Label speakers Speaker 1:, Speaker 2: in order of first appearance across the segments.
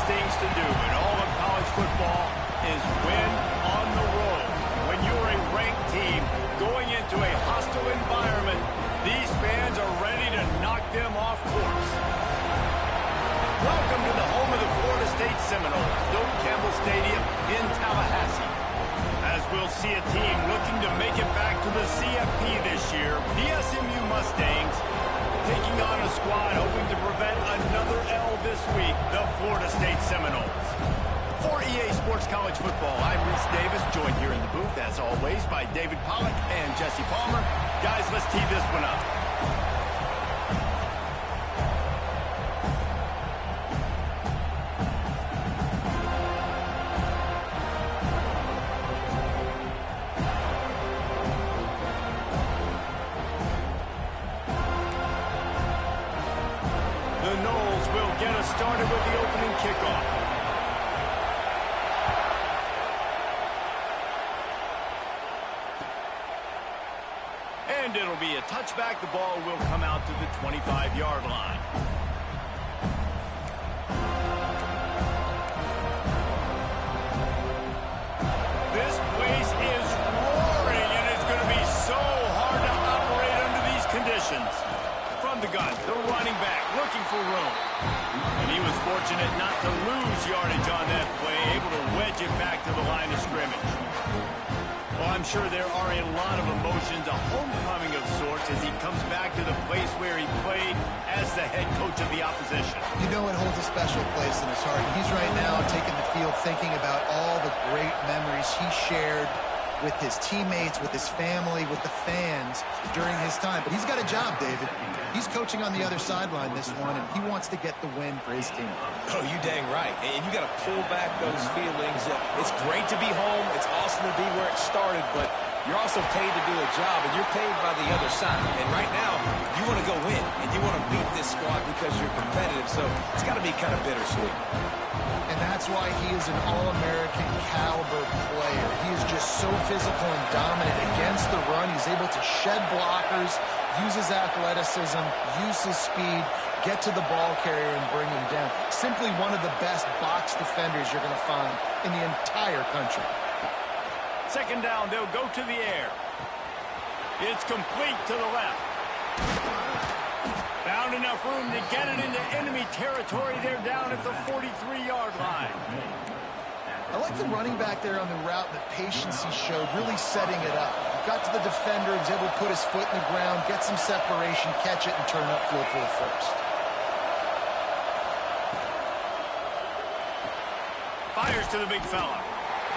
Speaker 1: things to do in all of college football is win on the road. When you're a ranked team going into a hostile environment, these fans are ready to knock them off course. Welcome to the home of the Florida State Seminoles, Doak Campbell Stadium in Tallahassee. As we'll see a team looking to make it back to the CFP this year, the SMU Mustangs taking on a squad hoping to prevent another L this week, the Florida State Seminoles. For EA Sports College Football, I'm Reese Davis, joined here in the booth, as always, by David Pollack and Jesse Palmer. Guys, let's tee this one up. The Noles will get us started with the opening kickoff. And it'll be a touchback. The ball will come out to the 25-yard line. This place is roaring, and it's going to be so hard to operate under these conditions. From the gun, the running back looking for room. And he was fortunate not to lose yardage on that play, able to wedge it back to the line of scrimmage. Well, I'm sure there are a lot of emotions, a homecoming of sorts, as he comes back to the place where he played as the head coach of the opposition.
Speaker 2: You know it holds a special place in his heart. He's right now taking the field thinking about all the great memories he shared with his teammates, with his family, with the fans during his time. But he's got a job, David. He's coaching on the other sideline this one, and he wants to get the win for his team.
Speaker 3: Oh, you dang right. And you got to pull back those feelings. It's great to be home. It's awesome to be where it started, but you're also paid to do a job, and you're paid by the other side. And right now, you want to go win, and you want to beat this squad because you're competitive. So it's got to be kind of bittersweet.
Speaker 2: And that's why he is an All-American caliber player. He is just so physical and dominant against the run. He's able to shed blockers, use his athleticism, use his speed, get to the ball carrier and bring him down. Simply one of the best box defenders you're going to find in the entire country.
Speaker 1: Second down, they'll go to the air. It's complete to the left. Found enough room to get it into enemy territory. They're down at the 43-yard line.
Speaker 2: I like the running back there on the route, the patience he showed, really setting it up. Got to the defender, was able to put his foot in the ground, get some separation, catch it, and turn upfield for the first.
Speaker 1: Fires to the big fella.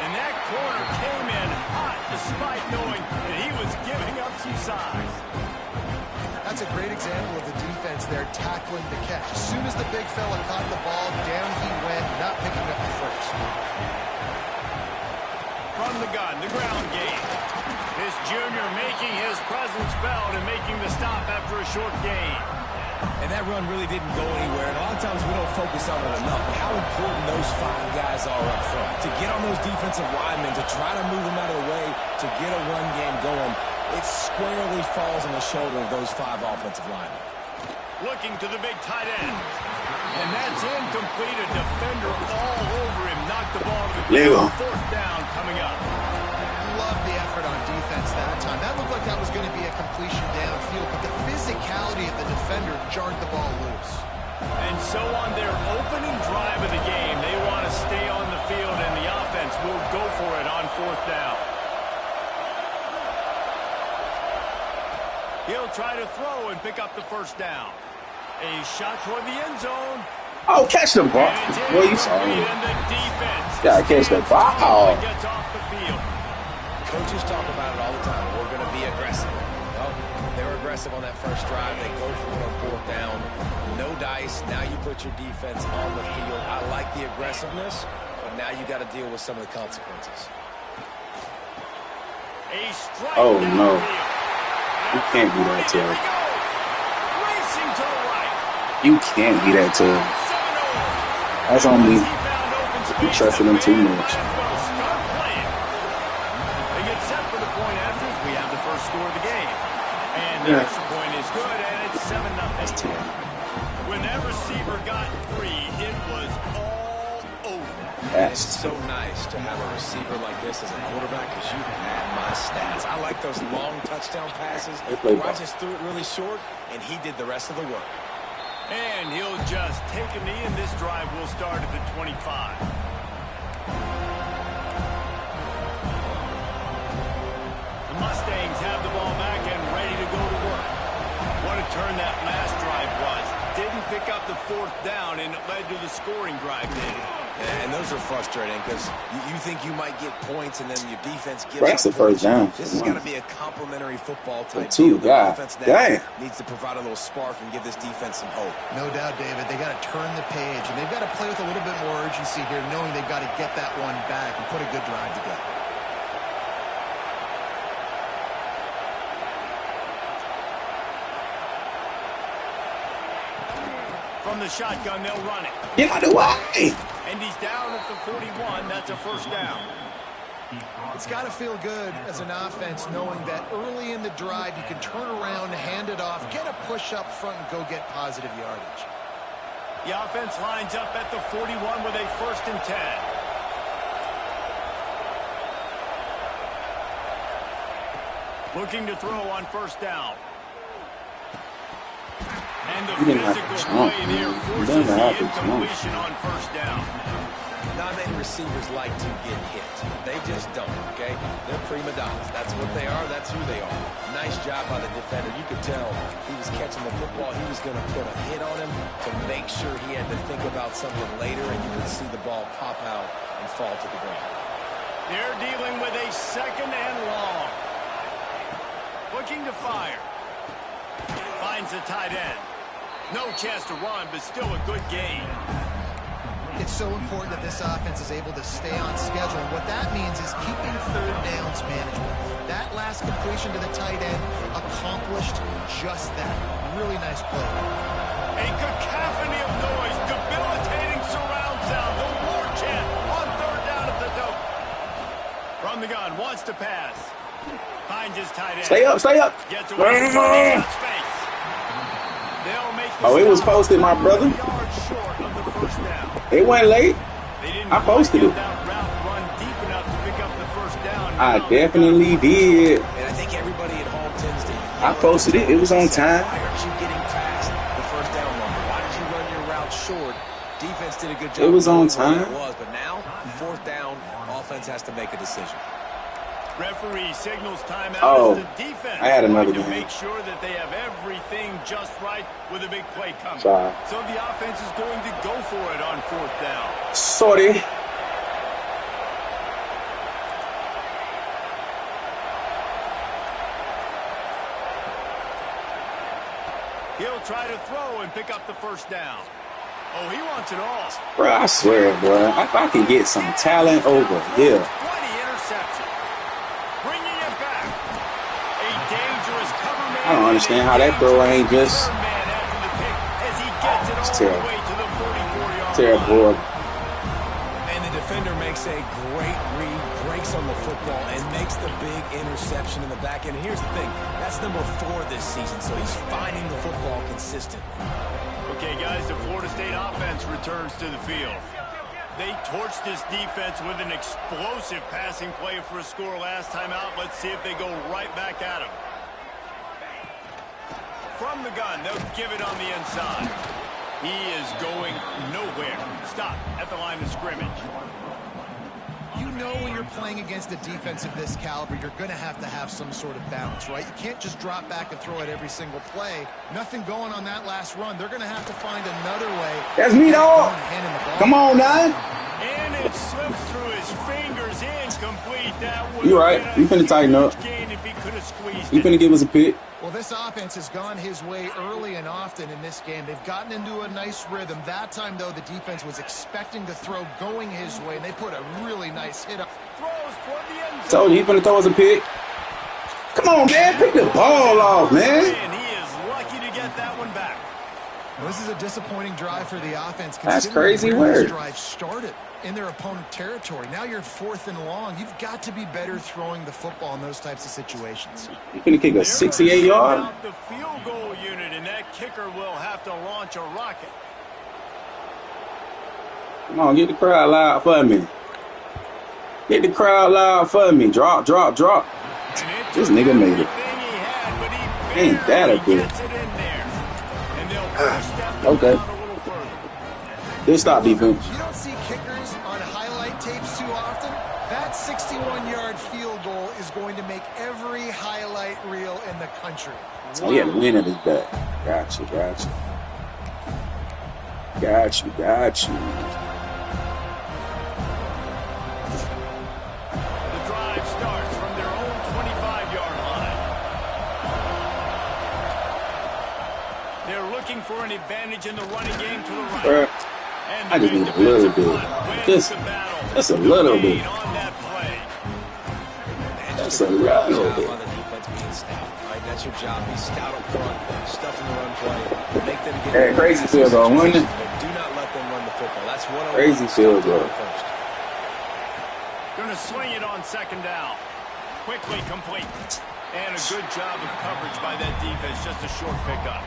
Speaker 1: And that corner came in hot despite knowing that he was giving up some size.
Speaker 2: That's a great example of the defense there tackling the catch. As soon as the big fella caught the ball, down he went, not picking up the first.
Speaker 1: From the gun, the ground game. This junior making his presence felt and making the stop after a short gain.
Speaker 3: And that run really didn't go anywhere. And a lot of times we don't focus on it enough. But how important those five guys are up front. To get on those defensive linemen, to try to move them out of the way, to get a run game going, it squarely falls on the shoulder of those five offensive linemen.
Speaker 1: Looking to the big tight end. And that's incomplete. A defender all over him. Knocked the ball to the ground. Fourth down coming up.
Speaker 2: Love the effort on defense that time. That looked like that was going to be a completion downfield, but the physicality of the defender jarred the ball loose.
Speaker 1: And so on their opening drive of the game, they want to stay on the field, and the offense will go for it on fourth down. He'll try to throw and pick up the first down. A shot toward the end zone.
Speaker 4: Oh, catch the ball. Boy, you saw me. Gotta catch the ball.
Speaker 1: Gets off the field.
Speaker 3: Coaches talk about it all the time. We're going to be aggressive. Well, they were aggressive on that first drive. They go for it on fourth down. No dice. Now you put your defense on the field. I like the aggressiveness, but now you got to deal with some of the consequences.
Speaker 1: A strike.
Speaker 4: Oh, no. You can't do that to him.
Speaker 1: Racing to the right.
Speaker 4: You can't be that to him. That's on me. You trusting him too much.
Speaker 1: They get set for the point after. We have the first score of the game. And the extra point is good, and it's 7-0. When that receiver got free, it was all
Speaker 3: It's so nice to have a receiver like this as a quarterback because you had my stats. I like those long touchdown passes where I just threw it really short, and he did the rest of the work.
Speaker 1: And he'll just take a knee, and this drive will start at the 25. The Mustangs have the ball back and ready to go to work. What a turn that last drive was. Didn't pick up the 4th down, and it led to the scoring drive, David.
Speaker 3: And those are frustrating because you think you might get points, and then your defense gives
Speaker 4: That's the first down.
Speaker 3: This is going to be a complimentary football type
Speaker 4: deal.
Speaker 3: The offense now needs to provide a little spark and give this defense some hope.
Speaker 2: No doubt, David. They got to turn the page, and they've got to play with a little bit more urgency here, knowing they've got to get that one back and put a good drive together.
Speaker 1: From the shotgun, they'll run it.
Speaker 4: Get out of the way!
Speaker 1: And he's down at the 41. That's a first down.
Speaker 2: It's got to feel good as an offense knowing that early in the drive you can turn around, hand it off, get a push up front, and go get positive yardage.
Speaker 1: The offense lines up at the 41 with a 1st and 10. Looking to throw on 1st down. And the physical play there forces the incompletion on 1st down.
Speaker 3: Not many receivers like to get hit. They just don't, okay? They're prima donnas. That's what they are. That's who they are. Nice job by the defender. You could tell he was catching the football. He was going to put a hit on him to make sure he had to think about something later, and you could see the ball pop out and fall to the ground.
Speaker 1: They're dealing with a 2nd and long. Looking to fire. Finds the tight end. No chance to run, but still a good gain.
Speaker 2: It's so important that this offense is able to stay on schedule. And what that means is keeping 3rd downs manageable. That last completion to the tight end accomplished just that. Really nice play.
Speaker 1: A cacophony of noise, debilitating surround sound. The war chant on 3rd down at the dope. From the gun, wants to pass. Finds his tight end.
Speaker 4: Stay up, stay up.
Speaker 1: Gets away from space.
Speaker 4: Oh, it was posted, my brother. It went late. I posted it. I definitely did.
Speaker 3: And I think everybody at home tends to.
Speaker 4: I posted it. It was on time.
Speaker 3: Why aren't you getting past the 1st down number? Why did you run your route short? Defense did a good job.
Speaker 4: It was on time.
Speaker 3: It was, but now 4th down, offense has to make a decision.
Speaker 1: Referee signals timeout
Speaker 4: Oh,
Speaker 1: as the defense
Speaker 4: I had another
Speaker 1: to
Speaker 4: game.
Speaker 1: make sure that they have everything just right with a big play coming.
Speaker 4: Sorry.
Speaker 1: So the offense is going to go for it on 4th down.
Speaker 4: Sorry.
Speaker 1: He'll try to throw and pick up the 1st down. Oh, he wants it all.
Speaker 4: Bro, I swear, bro. If I can get some talent over here.
Speaker 1: 20 interception. Bringing it back. A dangerous cover man.
Speaker 4: I don't understand how that throw ain't just.
Speaker 1: It's
Speaker 4: terrible.
Speaker 1: Terrible.
Speaker 4: Terrible.
Speaker 3: And the defender makes a great read, breaks on the football, and makes the big interception in the back end. And here's the thing. That's number 4 this season, so he's finding the football consistently.
Speaker 1: Okay, guys, the Florida State offense returns to the field. They torched this defense with an explosive passing play for a score last time out. Let's see if they go right back at him. From the gun, they'll give it on the inside. He is going nowhere. Stop at the line of scrimmage.
Speaker 2: You know when you're playing against a defense of this caliber, you're going to have some sort of balance, right? You can't just drop back and throw it every single play. Nothing going on that last run. They're going to have to find another way.
Speaker 4: That's me, dog. Come on, now.
Speaker 1: And it slips through his fingers, incomplete. That would
Speaker 4: You right. You finna tighten up. You finna give us a pick.
Speaker 2: Well, this offense has gone his way early and often in this game. They've gotten into a nice rhythm. That time, though, the defense was expecting to throw going his way, and they put a really nice hit up.
Speaker 4: Told you he finna throw us a pick. Come on, man. Pick the ball off, man.
Speaker 1: And he is lucky to get that one back.
Speaker 2: Well, this is a disappointing drive for the offense.
Speaker 4: That's crazy
Speaker 2: where
Speaker 4: word.
Speaker 2: this drive started in their opponent territory. Now you're 4th and long. You've got to be better throwing the football in those types of situations.
Speaker 4: You finna kick a 68-yard?
Speaker 1: The field goal unit, and that kicker will have to launch a rocket.
Speaker 4: Come on, get the crowd loud for me. Get the crowd loud for me. Drop. This nigga made it. Ain't that a good? Okay. Good stop, defense.
Speaker 2: You don't see kickers on highlight tapes too often. That 61-yard field goal is going to make every highlight reel in the country.
Speaker 4: Oh, yeah, the win of his back. Got you.
Speaker 1: The drive starts from their own 25-yard line. They're looking for an advantage in the running game to the right.
Speaker 4: I just need a little bit. Just a little bit. That's a little bit.
Speaker 3: That's your job. Be stout up front, stuff in the run play, make them get.
Speaker 4: Hey, crazy field goal, wasn't it?
Speaker 3: Do not let them run the football. That's one
Speaker 4: crazy field goal.
Speaker 1: Going to swing it on second down. Quickly complete. And a good job of coverage by that defense. Just a short pickup.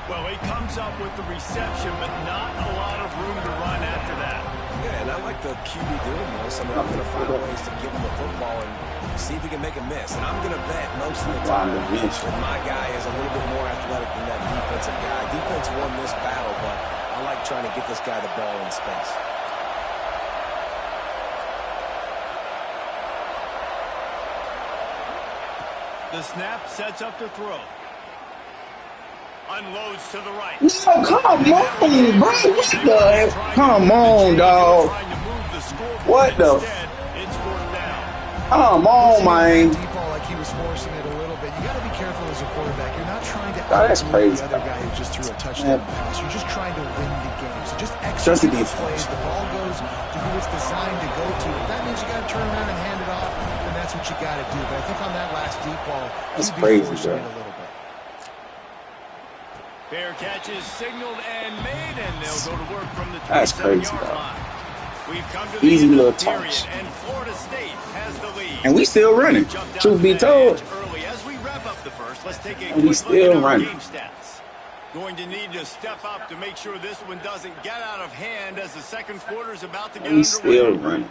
Speaker 1: Well, he comes up with the reception, but not a lot of room to run after that.
Speaker 3: Yeah, and I like the QB doing this. I'm going to find ways to give him the football and see if he can make a miss. And I'm going to bet most of the time that my guy is a little bit more athletic than that defensive guy. Defense won this battle, but I like trying to get this guy the ball in space.
Speaker 1: The snap sets up to throw. Unloads to the right.
Speaker 4: No, come on, bro. What the? Come on, dog. What the? Come on, man.
Speaker 2: Deep ball like he was forcing it a little bit. You got to be careful as a quarterback. You're not trying to
Speaker 4: that's crazy.
Speaker 2: The other guy who just threw a touchdown pass. You're just trying to win the game. So just execute the plays. The ball goes to who it's designed to go to. If that means you got to turn around and hand it off, then that's what you got to do. But I think on that last deep ball,
Speaker 4: that's crazy,
Speaker 2: forcing
Speaker 4: bro.
Speaker 2: it a little bit.
Speaker 1: Fair catch is signaled and made, and they'll go to work from the
Speaker 4: 27-yard
Speaker 1: line. We've come to the
Speaker 4: Easy
Speaker 1: end
Speaker 4: little
Speaker 1: of the period,
Speaker 4: touch.
Speaker 1: and Florida State has the lead.
Speaker 4: And we still running. Truth be told.
Speaker 1: Early. As we wrap up the first, let's take a
Speaker 4: And we
Speaker 1: quick
Speaker 4: still
Speaker 1: look at our
Speaker 4: running.
Speaker 1: game stats. Going to need to step up to make sure this one doesn't get out of hand as the second quarter is about to get
Speaker 4: We
Speaker 1: underway.
Speaker 4: still running.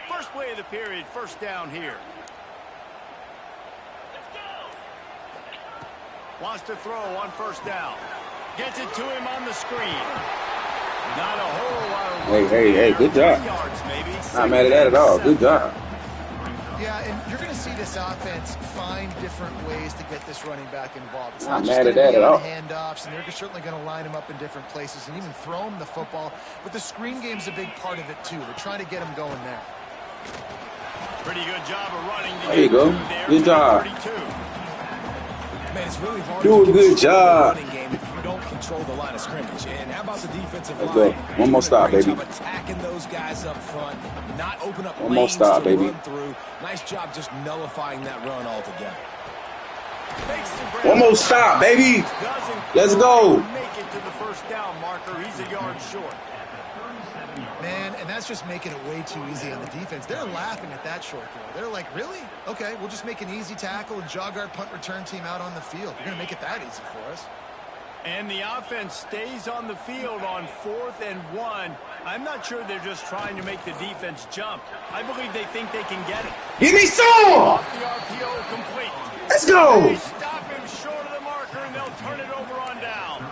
Speaker 1: First play of the period, first down here. Wants to throw on first down. Gets it to him on the screen. Not a whole lot of room.
Speaker 4: Hey, good job.
Speaker 1: Yards, maybe.
Speaker 4: Not mad at that at all. Good job.
Speaker 2: Yeah, and you're going to see this offense find different ways to get this running back involved. It's
Speaker 4: Not
Speaker 2: not just
Speaker 4: mad
Speaker 2: going
Speaker 4: at
Speaker 2: to
Speaker 4: that
Speaker 2: be
Speaker 4: at
Speaker 2: on
Speaker 4: all.
Speaker 2: handoffs, and they're certainly going to line him up in different places and even throw him the football. But the screen game's a big part of it, too. They're trying to get him going there.
Speaker 1: Pretty good job of running.
Speaker 4: There you go. Good job.
Speaker 1: 32.
Speaker 3: Man, it's really hard
Speaker 4: Do a
Speaker 3: to
Speaker 4: good job.
Speaker 3: running game if you don't control the line of scrimmage. And how about the defensive
Speaker 4: Let's
Speaker 3: line?
Speaker 4: go. One more stop,
Speaker 3: Great
Speaker 4: baby.
Speaker 3: job attacking those guys up front, not open up
Speaker 4: One more
Speaker 3: lanes
Speaker 4: stop,
Speaker 3: to
Speaker 4: baby.
Speaker 3: run through. Nice job just nullifying that run altogether.
Speaker 4: One more stop, baby.
Speaker 1: Doesn't
Speaker 4: Let's go.
Speaker 1: make it to the first down marker. He's a yard short.
Speaker 2: Man, and that's just making it way too easy on the defense. They're laughing at that short throw. They're like, really? Okay, we'll just make an easy tackle and jog our punt return team out on the field. You're going to make it that easy for us.
Speaker 1: And the offense stays on the field on 4th and 1. I'm not sure they're just trying to make the defense jump. I believe they think they can get it.
Speaker 4: Give me some.
Speaker 1: Off the RPO complete.
Speaker 4: Let's go.
Speaker 1: They stop him short of the marker, and they'll turn it over on downs.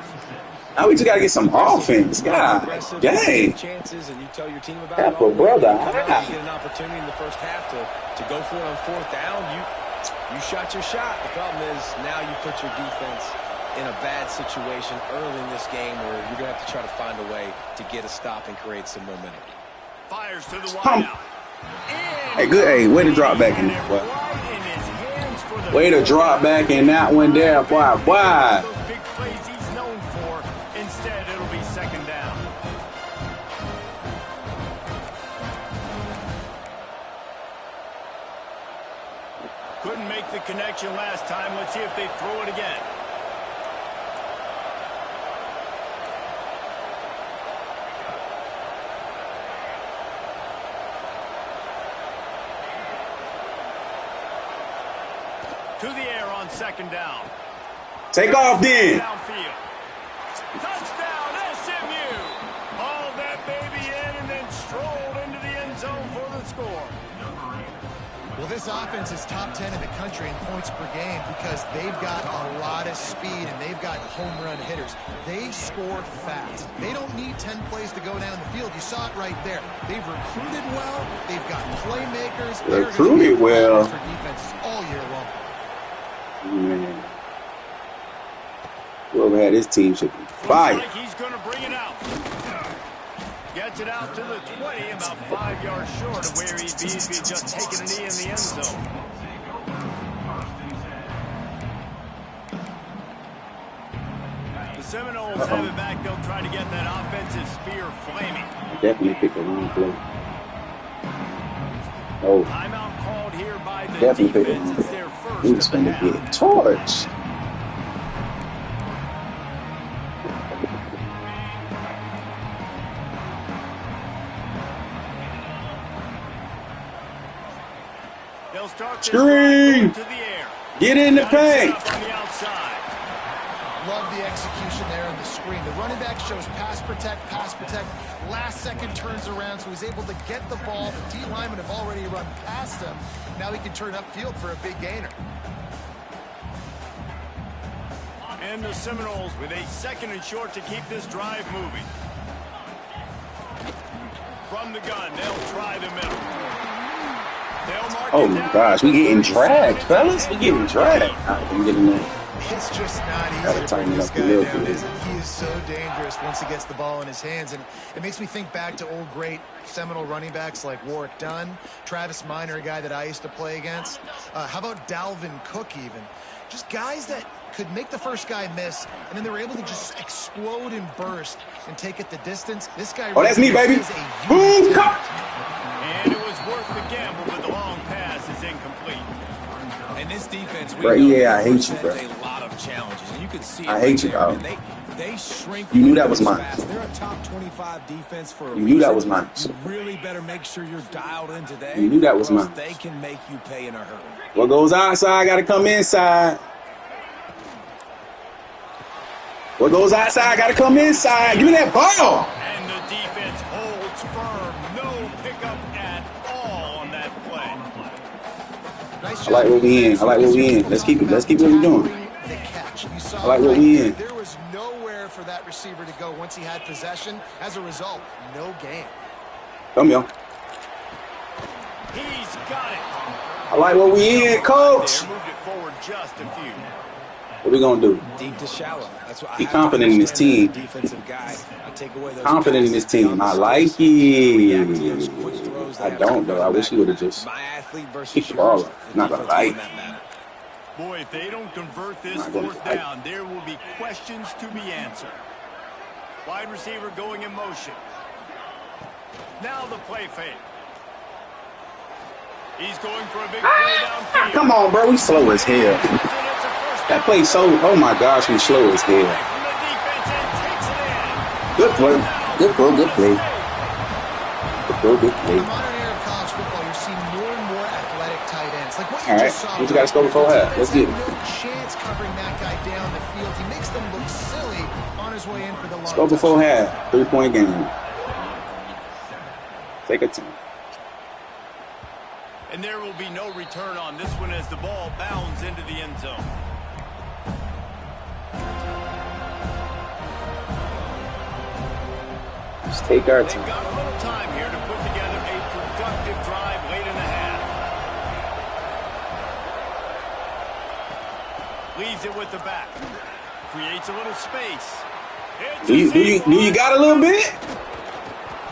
Speaker 4: Now we just got to get some offense. God dang.
Speaker 3: Chances, and you tell your team about
Speaker 4: That
Speaker 3: it
Speaker 4: poor
Speaker 3: all.
Speaker 4: brother.
Speaker 3: You get an opportunity in the first half to go for it on 4th down. You shot your shot. The problem is now you put your defense in a bad situation early in this game where you're going to have to try to find a way to get a stop and create some momentum.
Speaker 1: Fires to the wideout.
Speaker 4: Hey, good. Hey, way to drop back in there, boy. Way to drop back in that one there, boy. Boy.
Speaker 1: Those big plays he's known for. Instead, it'll be second down. Couldn't make the connection last time. Let's see if they throw it again. To the air on second down.
Speaker 4: Take off then.
Speaker 1: Downfield. Touchdown
Speaker 2: This offense is top 10 in the country in points per game because they've got a lot of speed and they've got home run hitters. They score fast. They don't need 10 plays to go down the field. You saw it right there. They've recruited well. They've got playmakers.
Speaker 4: Recruited well.
Speaker 2: For defenses all year long.
Speaker 4: Man. Whoever had his team should be fired.
Speaker 1: Looks like he's going to bring it out. Gets it out to the 20, about 5 yards short of where he'd be if he'd just taken a knee in the end zone. The Seminoles have it back. They'll try to get that offensive spear flaming.
Speaker 4: Definitely picked the wrong play. Oh.
Speaker 1: Timeout called here by the
Speaker 4: Definitely
Speaker 1: defense. It's their first
Speaker 4: He's
Speaker 1: of the
Speaker 4: going to
Speaker 1: half.
Speaker 4: get torched.
Speaker 1: They'll start this
Speaker 4: Screen!
Speaker 1: drive to the air.
Speaker 4: Get in the
Speaker 1: Got it set
Speaker 4: paint.
Speaker 1: up on the outside.
Speaker 2: Love the execution there on the screen. The running back shows pass protect. Last second turns around, so he's able to get the ball. The D linemen have already run past him. Now he can turn upfield for a big gainer.
Speaker 1: And the Seminoles with a 2nd and short to keep this drive moving. From the gun, they'll try the middle. They'll mark
Speaker 4: Oh
Speaker 1: it
Speaker 4: my
Speaker 1: down.
Speaker 4: gosh, we getting dragged, fellas. We getting dragged. I'm getting there.
Speaker 2: It's just not
Speaker 4: Gotta
Speaker 2: easy to bring
Speaker 4: tighten it
Speaker 2: this
Speaker 4: up a
Speaker 2: guy
Speaker 4: little
Speaker 2: down,
Speaker 4: bit.
Speaker 2: is it? He is so dangerous once he gets the ball in his hands. And it makes me think back to old great Seminole running backs like Warwick Dunn, Travis Minor, a guy that I used to play against. How about Dalvin Cook even? Just guys that could make the first guy miss, and then they were able to just explode and burst and take it the distance. This guy
Speaker 4: Oh, that's me, baby.
Speaker 2: is a
Speaker 4: Boom,
Speaker 2: unique
Speaker 4: cut.
Speaker 1: And it was worth the gamble, but the long pass is incomplete.
Speaker 3: And this defense, we
Speaker 4: Bro,
Speaker 3: know
Speaker 4: yeah, I
Speaker 3: they
Speaker 4: hate you, bro.
Speaker 3: present a lot of challenges, and you can see it
Speaker 4: I hate you,
Speaker 3: there.
Speaker 4: bro.
Speaker 3: And they shrink.
Speaker 4: You knew that was
Speaker 3: windows
Speaker 4: mine.
Speaker 3: fast. They're a top 25 defense for a
Speaker 4: You knew that
Speaker 3: reason.
Speaker 4: was mine.
Speaker 3: You really better make sure you're dialed in today.
Speaker 4: You knew that was
Speaker 3: or else
Speaker 4: mine.
Speaker 3: They can make you pay in a hurry.
Speaker 4: What goes outside got to come inside. What goes outside got to come inside. Give me that ball.
Speaker 1: And the defense holds firm. No pickup at all on that play.
Speaker 2: Nice
Speaker 4: I like what we in. I like what we in. Let's keep it. Let's keep what we're doing.
Speaker 2: The catch. You saw
Speaker 4: I like what we in.
Speaker 2: there was nowhere for that receiver to go once he had possession. As a result, no gain.
Speaker 4: Come here.
Speaker 1: He's got it.
Speaker 4: I like what we in, coach.
Speaker 1: They moved it forward just a few.
Speaker 4: What we gonna do?
Speaker 3: Deep to shallow. That's what I
Speaker 4: Be
Speaker 3: have to
Speaker 4: confident in this
Speaker 3: understand
Speaker 4: team.
Speaker 3: as a defensive guy. I take away those
Speaker 4: Confident in this
Speaker 3: passes,
Speaker 4: team. I
Speaker 3: those
Speaker 4: like
Speaker 3: skills, react to
Speaker 4: it.
Speaker 3: those quick throws
Speaker 4: I
Speaker 3: that
Speaker 4: don't
Speaker 3: have to
Speaker 4: though. I
Speaker 3: run
Speaker 4: wish
Speaker 3: back.
Speaker 4: he would have just
Speaker 3: My athlete versus
Speaker 4: kicked the
Speaker 3: yours,
Speaker 4: ball.
Speaker 3: the
Speaker 4: Not gonna
Speaker 3: defense
Speaker 4: lie.
Speaker 3: won that matter.
Speaker 1: Boy, if they don't convert this
Speaker 4: Not gonna
Speaker 1: 4th
Speaker 4: lie.
Speaker 1: down, there will be questions to be answered. Wide receiver going in motion. Now the play fake. He's going for a big play downfield.
Speaker 4: Come on, bro. We slow as hell.
Speaker 1: And it's a first
Speaker 4: That play so. Oh my gosh, we slow as hell.
Speaker 1: away from the defense and takes it in.
Speaker 4: Good play. Good throw. Good play. Good throw. Good
Speaker 2: In
Speaker 4: play.
Speaker 2: the modern era of college football, you're seeing more and more athletic tight ends. Like what you
Speaker 4: All right.
Speaker 2: just saw.
Speaker 4: We just gotta score before half. Let's get it.
Speaker 2: No chance covering that guy down the field. He makes them look silly on his way in for the long
Speaker 4: Go before
Speaker 2: touchdown.
Speaker 4: half. 3-point game. Take a time.
Speaker 1: And there will be no return on this one as the ball bounds into the end zone.
Speaker 4: Just take our
Speaker 1: They've
Speaker 4: time.
Speaker 1: got a little time here to put together a productive drive late in the half. Leaves it with the back. Creates a little space. It's
Speaker 4: Do you got a little bit?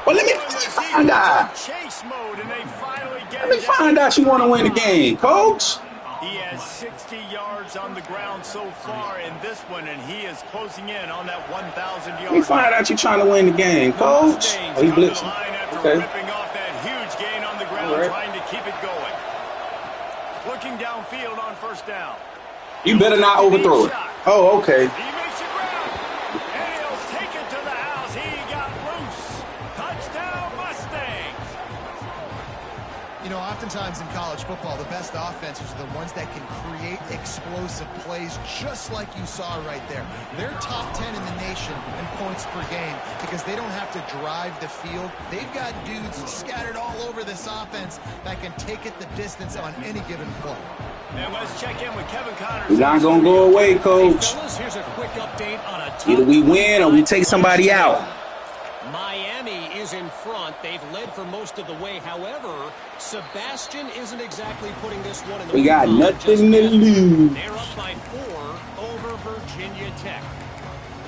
Speaker 4: Well, let me find out.
Speaker 1: Chase mode, and they finally get
Speaker 4: Let me
Speaker 1: it
Speaker 4: find out you want to win the game, coach.
Speaker 1: He has 60 yards on the ground so far in this one, and he is closing in on that 1,000
Speaker 4: Let me
Speaker 1: yards.
Speaker 4: find out you trying to win the game, coach. Oh, he blitzing. Okay.
Speaker 1: Ripping off that huge gain on the ground,
Speaker 4: All right.
Speaker 1: trying to keep it going. Looking downfield on first down.
Speaker 4: You better not overthrow it. Oh, okay.
Speaker 1: He makes it ground, and he'll take it to the house. He got loose. Touchdown, Mustangs.
Speaker 2: You know, oftentimes in college football, the best offenses are the ones that can create explosive plays, just like you saw right there. They're top 10 in the nation in points per game because they don't have to drive the field. They've got dudes scattered all over this offense that can take it the distance on any given play.
Speaker 1: And let's check in with Kevin Connors.
Speaker 4: We're not going to go away, Coach.
Speaker 5: Hey, fellas, here's a quick update on a
Speaker 4: Either we win or we take somebody out.
Speaker 5: Miami is in front. They've led for most of the way. However, Sebastian isn't exactly putting this one in the
Speaker 4: We got nothing to lose.
Speaker 5: They're up by 4 over Virginia Tech.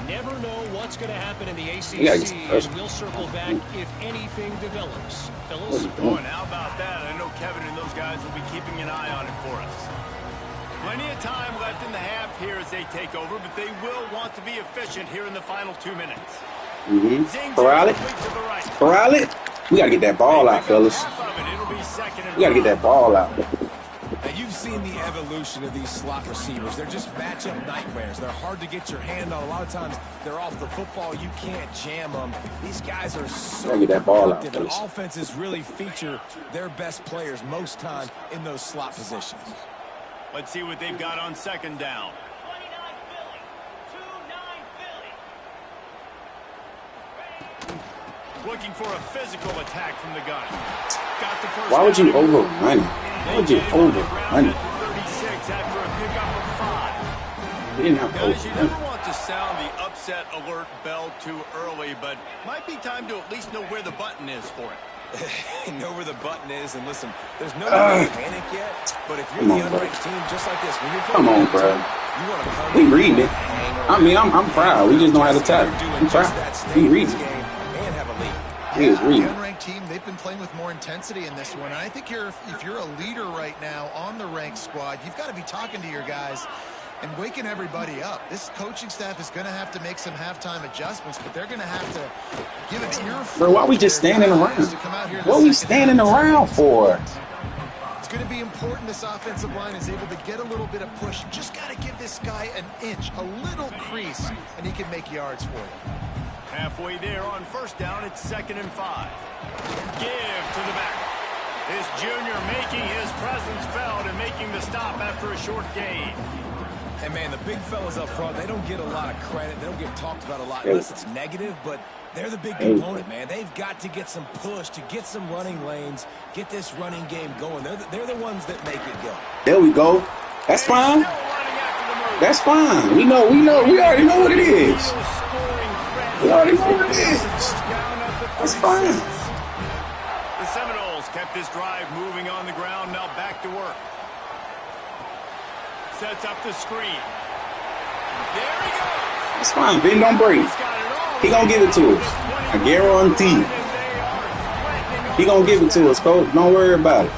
Speaker 5: Never know what's going to happen in the ACC, and we'll circle back if anything develops. Fellas?
Speaker 1: Oh, and how about that? I know Kevin and those guys will be keeping an eye on it for us. Plenty of time left in the half here as they take over, but they will want to be efficient here in the final 2 minutes.
Speaker 4: Corral it. Corral it. We got to get that ball out, fellas. We got to get that ball out.
Speaker 3: Now, you've seen the evolution of these slot receivers. They're just matchup nightmares. They're hard to get your hand on. A lot of times, they're off the football. You can't jam them. These guys are so
Speaker 4: get that ball out,
Speaker 3: productive. And offenses really feature their best players most time in those slot positions.
Speaker 1: Let's see what they've got on second down. Looking for a physical attack from the gun. Got the first.
Speaker 4: Why would you overrun? Why would you overrun?
Speaker 1: 36 after a pickup of 5.
Speaker 4: We didn't have to
Speaker 1: Guys, you
Speaker 4: overrun.
Speaker 1: never want to sound the upset alert bell too early, but might be time to at least know where the button is for it.
Speaker 3: Know where the button is, and listen, there's no panic yet, but if you're the unranked team, just like this, when you're
Speaker 4: Come on, bro.
Speaker 3: you want to come
Speaker 4: We
Speaker 3: in
Speaker 4: reading it.
Speaker 3: and
Speaker 4: I mean, I'm proud. We just don't have the talent. I'm proud. We reading it.
Speaker 3: and have a lead.
Speaker 4: We is
Speaker 2: The
Speaker 4: reading.
Speaker 2: unranked team, they've been playing with more intensity in this one. And I think if you're a leader right now on the ranked squad, you've got to be talking to your guys and waking everybody up. This coaching staff is going to have to make some halftime adjustments, but they're going to have to give an earful.
Speaker 4: Bro, why we just standing around? What we standing around for?
Speaker 2: It's going to be important this offensive line is able to get a little bit of push. Just got to give this guy an inch, a little crease, and he can make yards for you.
Speaker 1: Halfway there on first down, it's 2nd and 5. Give to the back. This junior making his presence felt and making the stop after a short gain.
Speaker 3: And, man, the big fellas up front, they don't get a lot of credit. They don't get talked about a lot unless it's negative, but they're the big component, man. They've got to get some push, to get some running lanes, get this running game going. They're the ones that make it go.
Speaker 4: There we go. That's fine. That's fine. We already know what it is. We already know what it is. That's fine.
Speaker 1: The Seminoles kept this drive moving on the ground, now back to work. Sets up the screen. There he goes.
Speaker 4: It's fine. Ben don't break. He gonna give it to us. I guarantee. He gonna give it to us, Coach. Don't worry about it.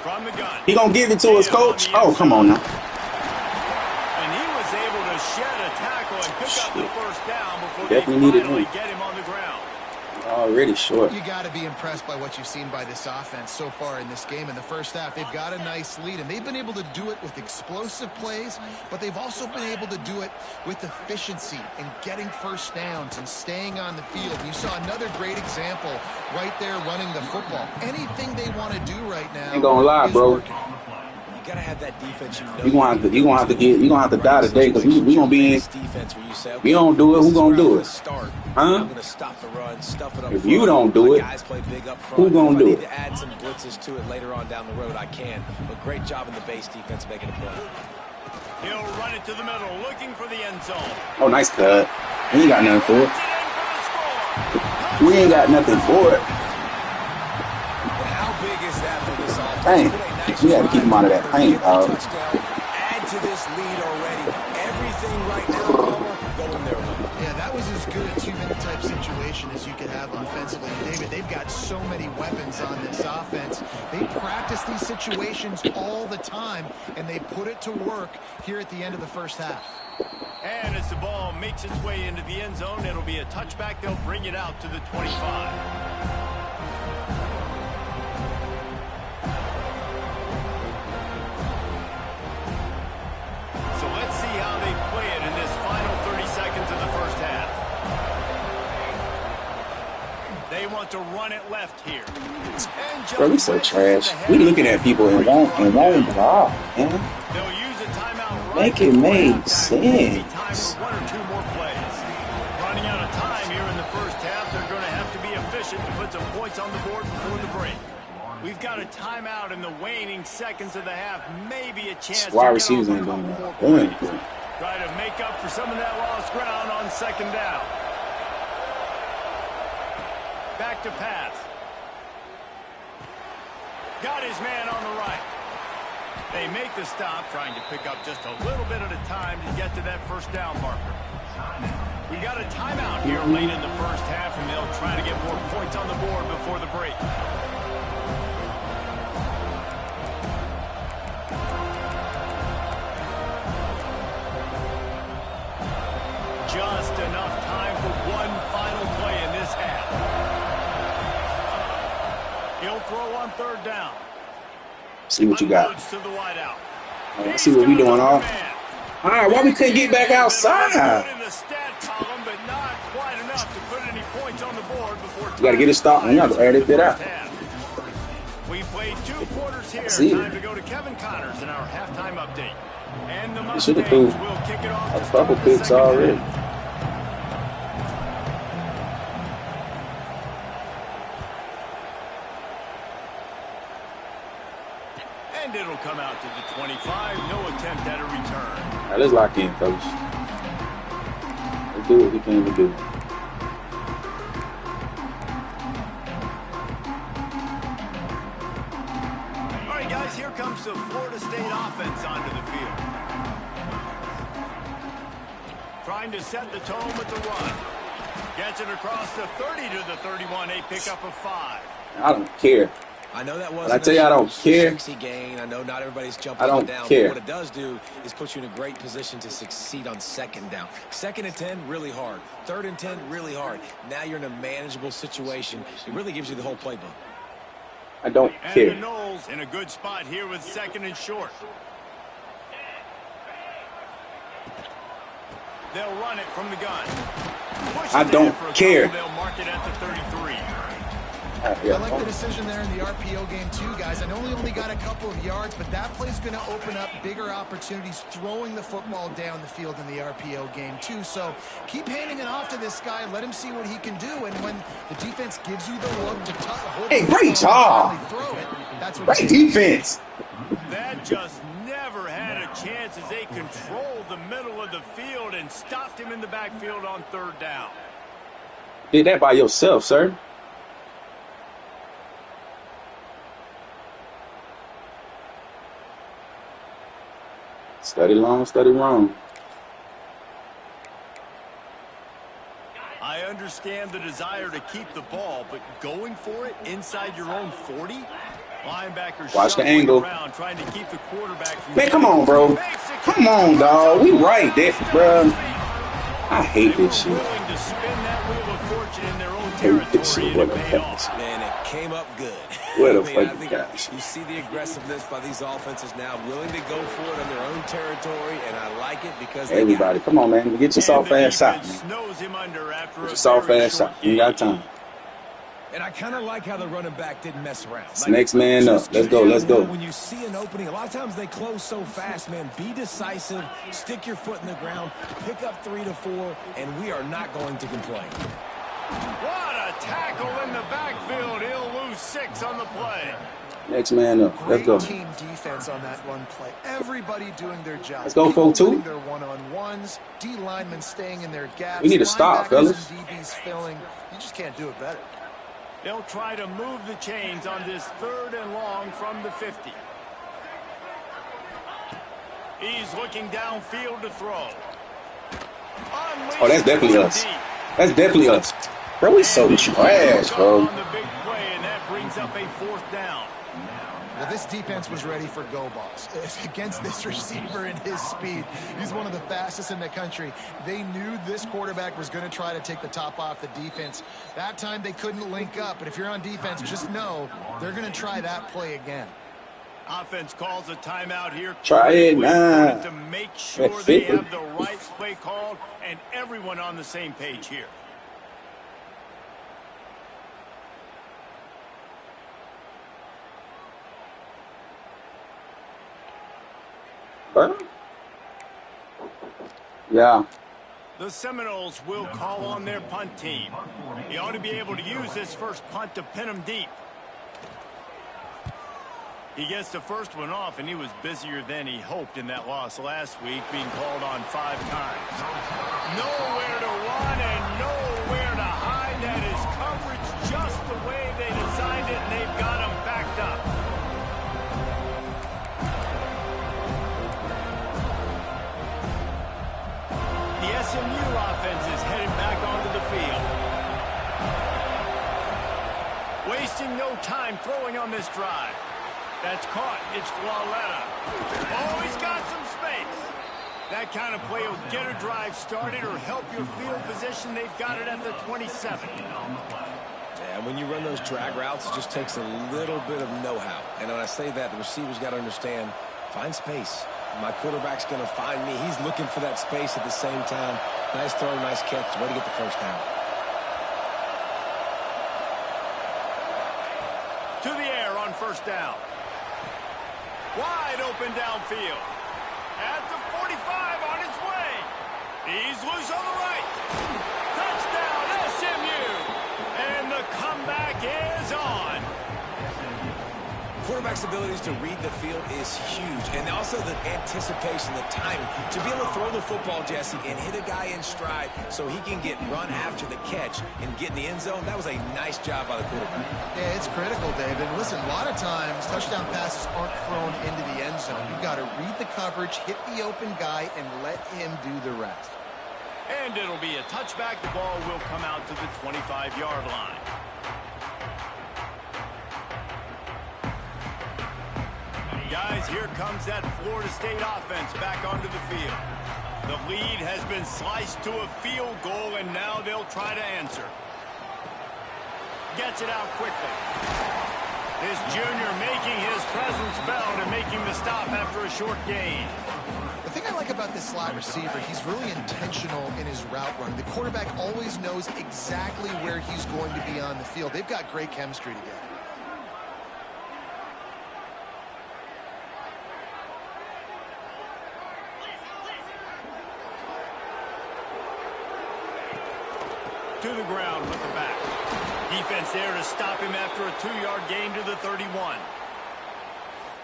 Speaker 1: From the gun.
Speaker 4: He gonna give it to us, Coach. Oh, come on now.
Speaker 1: And he was able to shed a tackle and pick up the first down before
Speaker 4: Definitely
Speaker 1: they
Speaker 4: needed
Speaker 1: finally
Speaker 4: him.
Speaker 1: get him on the ground.
Speaker 4: Already short.
Speaker 2: You got to be impressed by what you've seen by this offense so far in this game. In the first half, they've got a nice lead, and they've been able to do it with explosive plays, but they've also been able to do it with efficiency and getting first downs and staying on the field. You saw another great example right there running the football. Anything they want to do right now
Speaker 4: Ain't gonna lie,
Speaker 2: is
Speaker 4: bro.
Speaker 2: working.
Speaker 3: You gotta have that defense.
Speaker 4: You gonna have to die today because we gonna be in.
Speaker 3: Defense where you say,
Speaker 4: We don't do it. Who gonna do it?
Speaker 3: Start.
Speaker 4: Huh?
Speaker 3: I'm gonna stop the run, stuff it up.
Speaker 4: If you don't do it,
Speaker 3: guys play big up front.
Speaker 4: who gonna do
Speaker 3: If I
Speaker 4: it?
Speaker 3: need to add some blitzes to it later on down the road, I can. But great job in the base defense making a play.
Speaker 1: He'll run it to the middle, looking for the end zone.
Speaker 4: Oh, nice cut. We ain't got nothing for it.
Speaker 1: Puts it in for the score.
Speaker 4: We ain't got nothing for it.
Speaker 3: But how big is that for this offense?
Speaker 4: Dang.
Speaker 3: Put a nice
Speaker 4: We gotta keep him out of that
Speaker 3: drive,
Speaker 4: paint,
Speaker 3: get the
Speaker 4: dog.
Speaker 3: touchdown, add to this lead already. Everything right now, Palmer, going their way.
Speaker 2: Yeah, that was as good a two-minute type situation as you could have offensively. David, they've got so many weapons on this offense. They practice these situations all the time, and they put it to work here at the end of the first half.
Speaker 1: And as the ball makes its way into the end zone, it'll be a touchback. They'll bring it out to the 25. So let's see how they play it in this final 30 seconds of the first half. They want to run it left here.
Speaker 4: Bro, we so trash. We looking at people and won't block, man.
Speaker 1: They'll use a timeout right.
Speaker 4: Make it make sense.
Speaker 1: Time for 1 or 2 more plays. Running out of time here in the first half. They're going to have to be efficient to put some points on the board before the break. We've got a timeout in the waning seconds of the half. Maybe a chance to
Speaker 4: wide receivers ain't doing that.
Speaker 1: Try to make up for some of that lost ground on second down. Back to pass. Got his man on the right. They make the stop, trying to pick up just a little bit at a time to get to that first down marker. We got a timeout here late in the first half, and they'll try to get more points on the board before the break. Just enough time for one final play in this half. He'll throw on third down.
Speaker 4: See what you got.
Speaker 1: To the wide out.
Speaker 4: Right, see what we doing all. All right, why we couldn't get back outside?
Speaker 1: In the stat column, but not quite enough to put any points on the board before.
Speaker 4: You got to get a stop, and you got to edit it out.
Speaker 1: We played 2 quarters here. Time to go to Kevin Connors in our halftime update. And the Mustangs will kick it off.
Speaker 4: A couple picks already.
Speaker 1: And it'll come out to the 25. No attempt at a return.
Speaker 4: All right, let's lock in, coach. Let's do what we came to do.
Speaker 1: All right, guys, here comes the Florida State offense onto the field. Trying to set the tone with the run. Gets it across the 30 to the 31. A pickup of 5.
Speaker 4: I don't care.
Speaker 3: I know that was.
Speaker 4: I tell you, I don't care.
Speaker 3: Sexy gain. I know not everybody's jumping
Speaker 4: I don't
Speaker 3: down.
Speaker 4: care.
Speaker 3: But what it does do is put you in a great position to succeed on second down. 2nd and 10, really hard. 3rd and 10, really hard. Now you're in a manageable situation. It really gives you the whole playbook.
Speaker 4: I don't
Speaker 1: And
Speaker 4: care.
Speaker 1: the Knowles in a good spot here with 2nd and short. They'll run it from the gun.
Speaker 4: I don't care.
Speaker 1: They'll mark it at the 33.
Speaker 2: I like the decision there in the RPO game too, guys. I know he only got a couple of yards, but that play's going to open up bigger opportunities throwing the football down the field in the RPO game too. So keep handing it off to this guy. Let him see what he can do. And when the defense gives you the look to hold
Speaker 4: Hey, great job.
Speaker 2: throw it, that's what
Speaker 4: Great defense.
Speaker 1: That just never had a chance as they controlled the middle of the field and stopped him in the backfield on 3rd down.
Speaker 4: Did that by yourself, sir. Study long, study wrong.
Speaker 1: I understand the desire to keep the ball, but going for it inside your own 40? Linebackers
Speaker 4: watch the angle.
Speaker 1: Around, trying to keep the quarterback from
Speaker 4: Man, come on, bro. Come on, dog. We right there, bro. I hate this shit.
Speaker 1: Willing to spin that wheel of fortune in their own
Speaker 4: Hate this
Speaker 1: territory
Speaker 4: shit.
Speaker 1: and
Speaker 4: What
Speaker 1: it
Speaker 4: the
Speaker 1: paid
Speaker 4: fuck?
Speaker 1: off.
Speaker 3: Man, it came up good.
Speaker 4: What the
Speaker 3: I
Speaker 4: fuck
Speaker 3: think
Speaker 4: you got?
Speaker 3: you see the aggressiveness by these offenses now, willing to go for it on their own territory, and I like it because they
Speaker 4: Everybody, come on, man. Get your soft ass shot, man.
Speaker 1: Snows him under after
Speaker 4: Get
Speaker 1: a
Speaker 4: your soft
Speaker 1: very
Speaker 4: ass
Speaker 1: short
Speaker 4: shot. You got time.
Speaker 3: And I kind of like how the running back didn't mess around.
Speaker 4: It's next man up. Let's go. Let's go.
Speaker 3: When you see an opening, a lot of times they close so fast, man. Be decisive, stick your foot in the ground, pick up 3 to 4, and we are not going to complain.
Speaker 1: What a tackle in the backfield. He'll lose 6 on the play.
Speaker 4: Next man up. Let's go.
Speaker 2: Great team defense on that run play. Everybody doing their job.
Speaker 4: Let's go, 4-2.
Speaker 2: Their one-on-ones, D linemen staying in their gaps.
Speaker 4: We need to stop, fellas.
Speaker 2: DBs filling. You just can't do it better.
Speaker 1: They'll try to move the chains on this 3rd and long from the 50. He's looking downfield to throw.
Speaker 4: Oh, that's definitely us. That's definitely us. Bro, we so trash, bro.
Speaker 1: On the big play, and that brings up a 4th down.
Speaker 2: Well, this defense was ready for go balls. Against this receiver and his speed, he's one of the fastest in the country. They knew this quarterback was going to try to take the top off the defense. That time they couldn't link up, but if you're on defense, just know they're going to try that play again.
Speaker 1: Offense calls a timeout here.
Speaker 4: Try it now.
Speaker 1: To make sure they have the right play called and everyone on the same page here.
Speaker 4: Huh? Yeah.
Speaker 1: The Seminoles will call on their punt team. He ought to be able to use this first punt to pin them deep. He gets the first one off, and he was busier than he hoped in that loss last week, being called on 5 times. Nowhere to run and nowhere to hide. That is coverage just the way they designed it, and they've got him backed up. The SMU offense is heading back onto the field. Wasting no time throwing on this drive. That's caught. It's Flawletta. Oh, he's got some space. That kind of play will get a drive started or help your field position. They've got it at the 27.
Speaker 3: Yeah, when you run those drag routes, it just takes a little bit of know-how. And when I say that, the receiver's got to understand, find space. My quarterback's going to find me. He's looking for that space at the same time. Nice throw, nice catch. Way to get the first down.
Speaker 1: To the air on first down. Wide open downfield. At the 45 on his way. He's loose on the right. Touchdown, SMU. And the comeback is on.
Speaker 3: Quarterback's abilities to read the field is huge. And also the anticipation, the timing. To be able to throw the football, Jesse, and hit a guy in stride so he can get run after the catch and get in the end zone, that was a nice job by the quarterback.
Speaker 2: Yeah, it's critical, David. Listen, a lot of times touchdown passes aren't thrown into the end zone. You've got to read the coverage, hit the open guy, and let him do the rest.
Speaker 1: And it'll be a touchback. The ball will come out to the 25-yard line. Guys, here comes that Florida State offense back onto the field. The lead has been sliced to a field goal, and now they'll try to answer. Gets it out quickly. This junior making his presence felt and making the stop after a short gain.
Speaker 2: The thing I like about this slot receiver, he's really intentional in his route run. The quarterback always knows exactly where he's going to be on the field. They've got great chemistry together.
Speaker 1: To the ground with the back. Defense there to stop him after a 2-yard gain to the 31.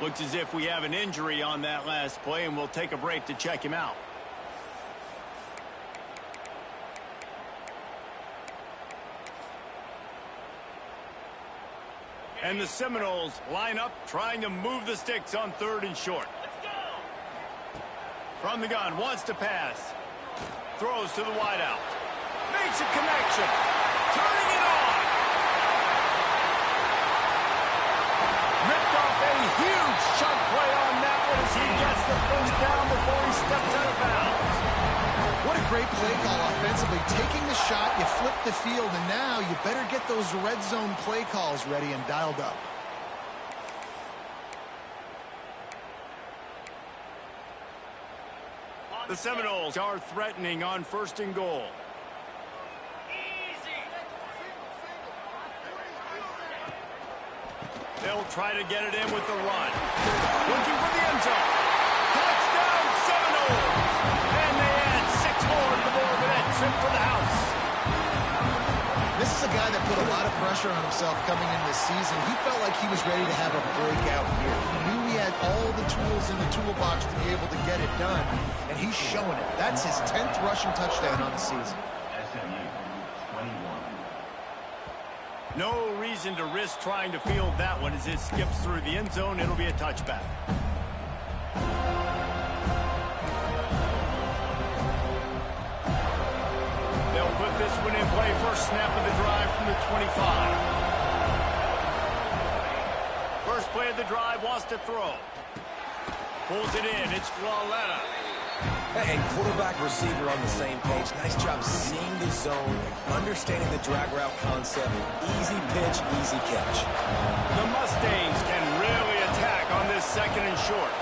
Speaker 1: Looks as if we have an injury on that last play, and we'll take a break to check him out. And the Seminoles line up, trying to move the sticks on 3rd and short. From the gun, wants to pass. Throws to the wideout. Makes a connection. Turning it on. Ripped off a huge chunk play on that one as he gets the first down before he steps out of bounds.
Speaker 2: What a great play call offensively. Taking the shot, you flip the field, and now you better get those red zone play calls ready and dialed up.
Speaker 1: The Seminoles are threatening on 1st and goal. They'll try to get it in with the run. Looking for the end zone. Touchdown, Seminoles! And they add 6 more to the board with that trip for the house.
Speaker 2: This is a guy that put a lot of pressure on himself coming in this season. He felt like he was ready to have a breakout year. He knew he had all the tools in the toolbox to be able to get it done, and he's showing it. That's his 10th rushing touchdown on the season.
Speaker 1: No reason to risk trying to field that one as it skips through the end zone. It'll be a touchback. They'll put this one in play. First snap of the drive from the 25. First play of the drive, wants to throw. Pulls it in. It's Flawletta.
Speaker 3: And quarterback receiver on the same page. Nice job seeing the zone, understanding the drag route concept. Easy pitch, easy catch.
Speaker 1: The Mustangs can really attack on this 2nd and short.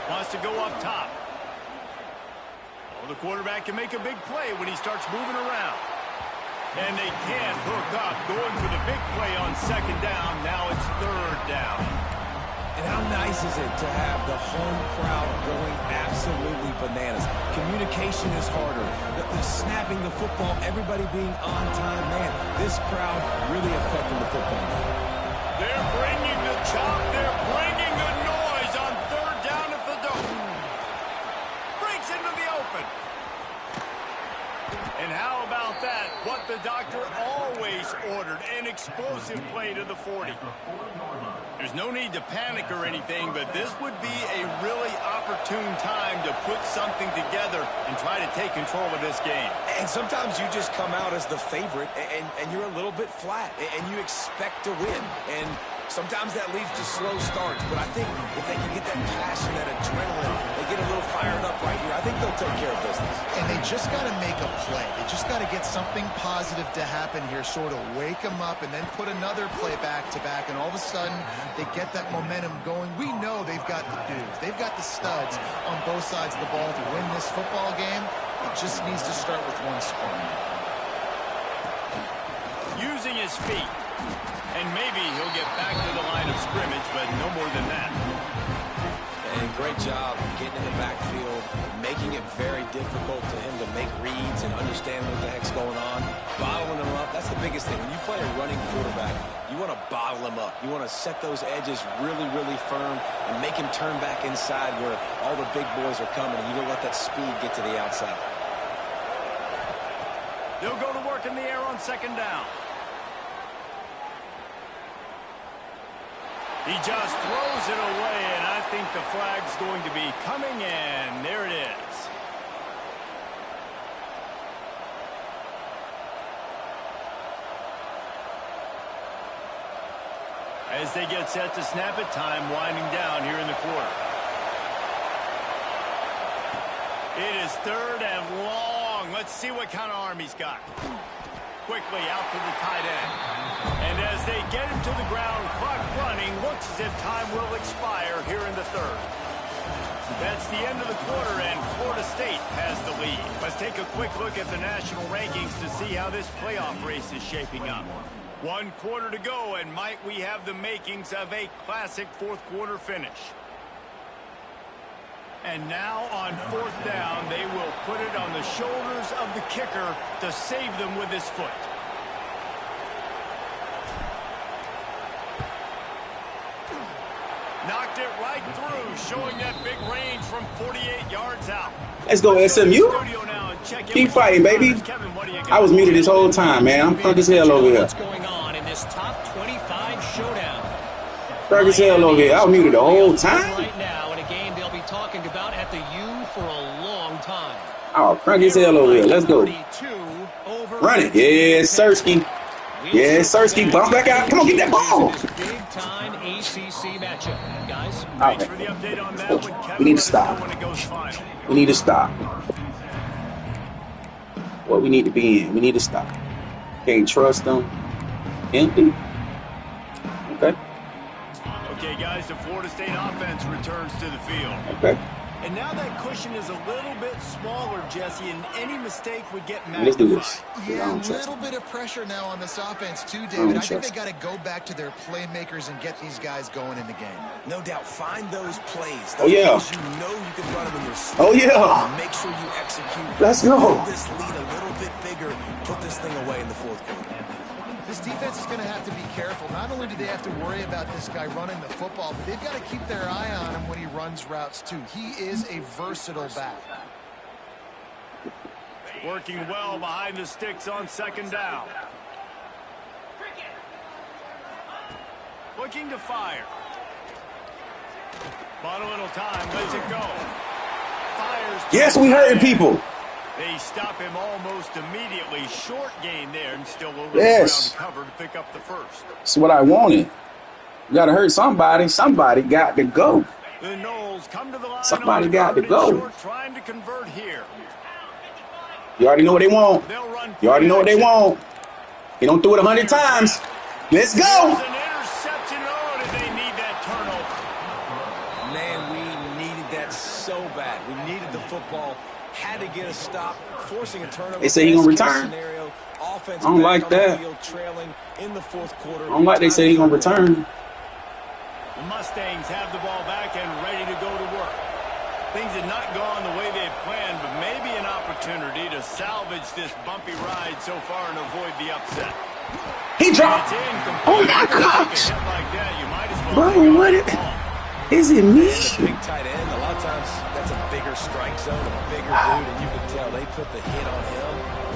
Speaker 1: Wants to go up top. Oh, the quarterback can make a big play when he starts moving around. And they can't hook up. Going for the big play on second down. Now it's third down.
Speaker 3: And how nice is it to have the home crowd going absolutely bananas? Communication is harder. The snapping the football, everybody being on time. Man, this crowd really affecting the football game.
Speaker 1: They're bringing the chop. They're bringing the noise on third down at the dome. Breaks into the open. And how about that? What the doctor always ordered, an explosive play to the 40. There's no need to panic or anything, but this would be a really opportune time to put something together and try to take control of this game.
Speaker 3: And sometimes you just come out as the favorite, and you're a little bit flat, and you expect to win. And sometimes that leads to slow starts, but I think if they can get that passion, that adrenaline, they get a little fired up right here, I think they'll take care of business.
Speaker 2: And they just got to make a play. They just got to get something positive to happen here, sort of wake them up, and then put another play back-to-back, and all of a sudden they get that momentum going. We know they've got the dudes. They've got the studs on both sides of the ball to win this football game. It just needs to start with one spark.
Speaker 1: Using his feet. And maybe he'll get back to the line of scrimmage, but no more than that.
Speaker 3: And great job getting in the backfield, making it very difficult to him to make reads and understand what the heck's going on. Bottling him up, that's the biggest thing. When you play a running quarterback, you want to bottle him up. You want to set those edges really, really firm and make him turn back inside where all the big boys are coming. You don't let that speed get to the outside.
Speaker 1: They'll go to work in the air on second down. He just throws it away, and I think the flag's going to be coming in. There it is. As they get set to snap it, time winding down here in the quarter. It is third and long. Let's see what kind of arm he's got. Quickly out to the tight end. And as they get him to the ground, clock running, looks as if time will expire here in the third. That's the end of the quarter, and Florida State has the lead. Let's take a quick look at the national rankings to see how this playoff race is shaping up. 1 quarter to go, and might we have the makings of a classic fourth quarter finish. And now on fourth down, they will put it on the shoulders of the kicker to save them with his foot. Knocked it right through, showing that big range from 48 yards out.
Speaker 4: Let's go, SMU. Keep fighting, baby. I was muted this whole time, man. I'm drunk as hell over here.
Speaker 5: What's going on in this top 25 showdown?
Speaker 4: Drunk as hell over here. I was muted the whole time.
Speaker 5: Right now in a game they'll be talking about at the U for a long time.
Speaker 4: Oh, drunk as hell over here. Let's go. Run it. Yeah, Sersky. Yeah, Sersky. Bounce back out. Come on, get that ball.
Speaker 5: Big time ACC matchup, guys.
Speaker 1: Thanks for the update on that one, Kevin.
Speaker 4: We need to stop.
Speaker 1: When it goes final.
Speaker 4: We need to stop. What we need to be in. We need to stop. Can't trust them. Empty. Okay.
Speaker 1: Okay, guys, the Florida State offense returns to the field.
Speaker 4: Okay.
Speaker 1: And now that cushion is a little bit smaller, Jesse, and any mistake would get magnified.
Speaker 4: Let's do this.
Speaker 2: Yeah, a little bit of pressure now on this offense too, David. I think they got to go back to their playmakers and get these guys going in the game.
Speaker 3: No doubt. Find those plays.
Speaker 4: Oh, yeah.
Speaker 3: You know you can run them in your sleep.
Speaker 4: Oh, yeah.
Speaker 3: Make sure you execute.
Speaker 4: Let's go.
Speaker 3: Build this lead a little bit bigger. Put this thing away in the fourth quarter.
Speaker 2: This defense is going to have to be careful. Not only do they have to worry about this guy running the football, but they've got to keep their eye on him when he runs routes too. He is a versatile back.
Speaker 1: Working well behind the sticks on second down. Looking to fire. Bought a little time, lets it go. Fires.
Speaker 4: Yes, we hurting people.
Speaker 1: They stop him almost immediately. Short gain there, and still over
Speaker 4: Yes.
Speaker 1: the ground to cover to pick up the first.
Speaker 4: That's what I wanted. You got to hurt somebody. Somebody got to go.
Speaker 1: The Noles come to the line.
Speaker 4: Somebody
Speaker 1: on
Speaker 4: got to
Speaker 1: third and
Speaker 4: go.
Speaker 1: short, trying to convert here.
Speaker 4: You already know what they want.
Speaker 1: They'll run.
Speaker 4: You already know what they want. They don't do it 100 times. Let's
Speaker 1: There's
Speaker 4: go.
Speaker 1: an interception. Oh, did they need that turnover?
Speaker 3: Man, we needed that so bad. We needed the football. Had to get a stop, forcing a turnover.
Speaker 4: They say he gonna
Speaker 3: Best case
Speaker 4: return.
Speaker 3: Scenario, Offense
Speaker 4: I don't like that.
Speaker 3: field, trailing in the fourth quarter.
Speaker 4: I don't like they say he's gonna return.
Speaker 1: The Mustangs have the ball back and ready to go to work. Things had not gone the way they had planned, but maybe an opportunity to salvage this bumpy ride so far and avoid the upset.
Speaker 4: He dropped. Oh my gosh. Bro, what is it me?
Speaker 3: Big tight end, a lot of times that's a bigger strike zone, a bigger dude, and you can tell they put the hit on him,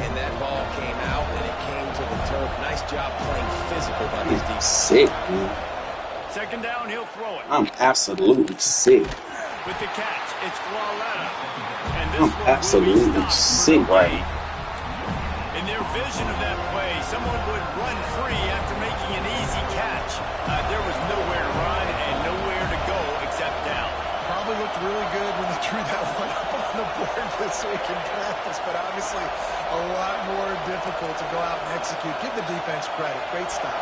Speaker 3: and that ball came out, and it came to the turf. Nice job playing physical by this defense.
Speaker 4: Sick, man.
Speaker 1: Second down, he'll throw it.
Speaker 4: I'm absolutely sick.
Speaker 1: With the catch, it's Floretta. And this
Speaker 4: I'm absolutely sick right now.
Speaker 1: In their vision of that play, someone would run free after making an easy catch. There was nowhere to run and nowhere to go except down.
Speaker 2: Probably looked really good when they drew that one up on the board this week in practice, but obviously a lot more difficult to go out and execute. Give the defense credit. Great stop.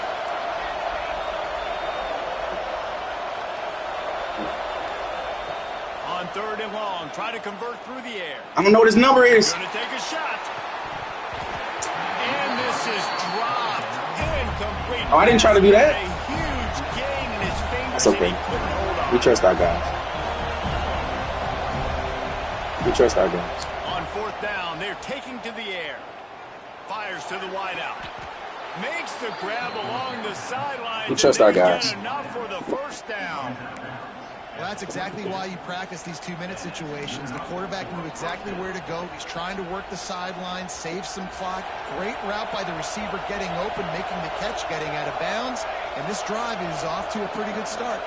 Speaker 1: On third and long, try to convert through the air.
Speaker 4: I don't know what his number is.
Speaker 1: Going to take a shot. And this is dropped. Incomplete.
Speaker 4: Oh, I didn't try to do that.
Speaker 1: A huge gain in his fingers.
Speaker 4: That's okay. We trust our guys. We trust our guys.
Speaker 1: On fourth down, they're taking to the air. Fires to the wideout. Makes the grab along the sideline.
Speaker 4: We trust our guys.
Speaker 1: Enough for the first down.
Speaker 2: Well, that's exactly why you practice these 2-minute situations. The quarterback knew exactly where to go. He's trying to work the sideline, save some clock. Great route by the receiver getting open, making the catch, getting out of bounds. And this drive is off to a pretty good start.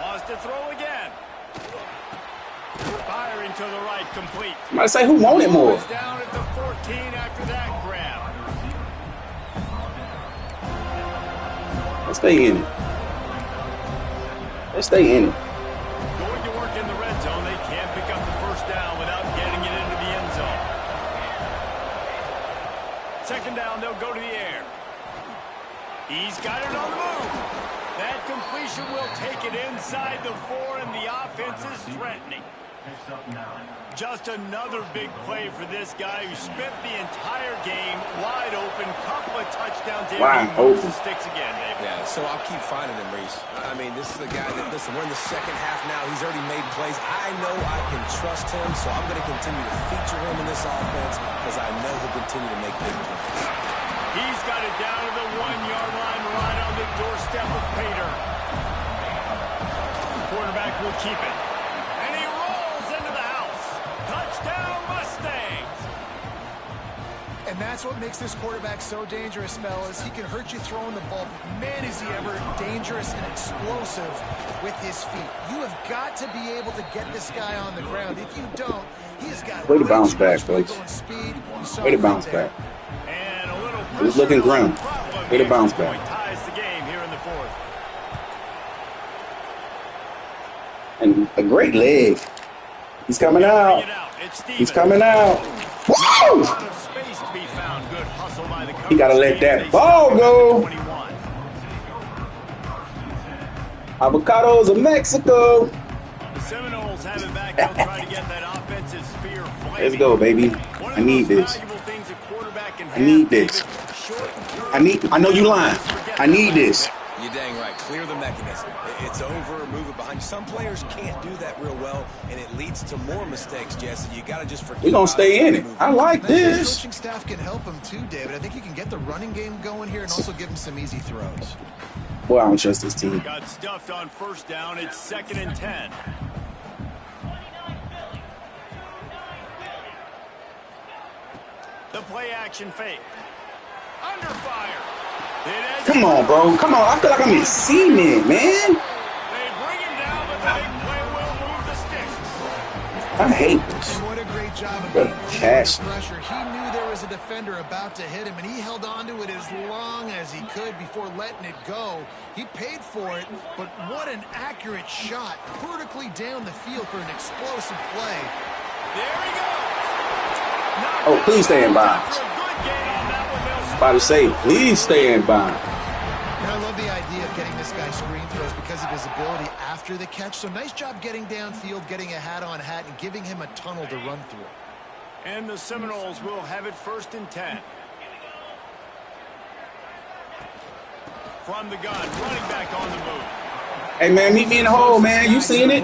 Speaker 1: Wants to throw again. Firing to the right, complete.
Speaker 4: I'm about to say, who wanted more?
Speaker 1: Down at the 14 after that grab.
Speaker 4: Let's stay in it. Let's stay in it.
Speaker 1: Going to work in the red zone. They can't pick up the first down without getting it into the end zone. Second down, they'll go to the air. He's got it on the move. That completion will take it inside the 4, and the offense is threatening. Just another big play for this guy who spent the entire game wide open. Couple of touchdowns in.
Speaker 4: Wide open.
Speaker 1: Sticks again, David.
Speaker 3: Yeah, so I'll keep finding him, Reese. I mean, this is the guy that, listen, we're in the second half now. He's already made plays. I know I can trust him, so I'm going to continue to feature him in this offense because I know he'll continue to make big plays.
Speaker 1: He's got it down to the 1-yard line right on the doorstep of Pater. The quarterback will keep it. And he rolls into the house. Touchdown, Mustangs.
Speaker 2: And that's what makes this quarterback so dangerous, fellas. He can hurt you throwing the ball. Man, is he ever dangerous and explosive with his feet. You have got to be able to get this guy on the ground. If you don't, he has got
Speaker 4: way to bounce back, folks. Way to bounce back.
Speaker 1: And a little
Speaker 4: He was looking grim. Way to bounce back.
Speaker 1: Ties the game here in the fourth.
Speaker 4: And a great leg. He's coming out. He's coming out. Woo! He got to let that ball go. Avocados of Mexico.
Speaker 1: The Seminoles have it back. They'll try to get that offensive spear flanking.
Speaker 4: Let's go, baby. I need this. I need this. I know you lying. I need this.
Speaker 3: You're dang right. Clear the mechanism. It's over. Move it behind. Some players can't do that real well, and it leads to more mistakes, Jesse. You got to just forget.
Speaker 4: We're going to stay in it. I like this.
Speaker 2: The coaching staff can help him too, David. I think you can get the running game going here and also give him some easy throws.
Speaker 4: Boy, I don't trust this team.
Speaker 1: Got stuffed on first down. It's 2nd and 10. The play action fake. Under fire.
Speaker 4: Come on, bro. Come on. I feel like I'm in cement, man.
Speaker 1: They bring him down, but the big play will move the sticks.
Speaker 4: I hate this.
Speaker 2: And what a great job of
Speaker 4: But cash.
Speaker 2: pressure. He knew there was a defender about to hit him, and he held on to it as long as he could before letting it go. He paid for it, but what an accurate shot. Vertically down the field for an explosive play.
Speaker 1: There he goes.
Speaker 4: Oh, please stay in bounds. About to say, please stay in bounds.
Speaker 2: And I love the idea of getting this guy screen throws because of his ability after the catch. So nice job getting downfield, getting a hat-on hat, and giving him a tunnel to run through.
Speaker 1: And the Seminoles will have it 1st and 10. From the gun, running back on the move.
Speaker 4: Hey, man, meet me in the hole, man. You seen it?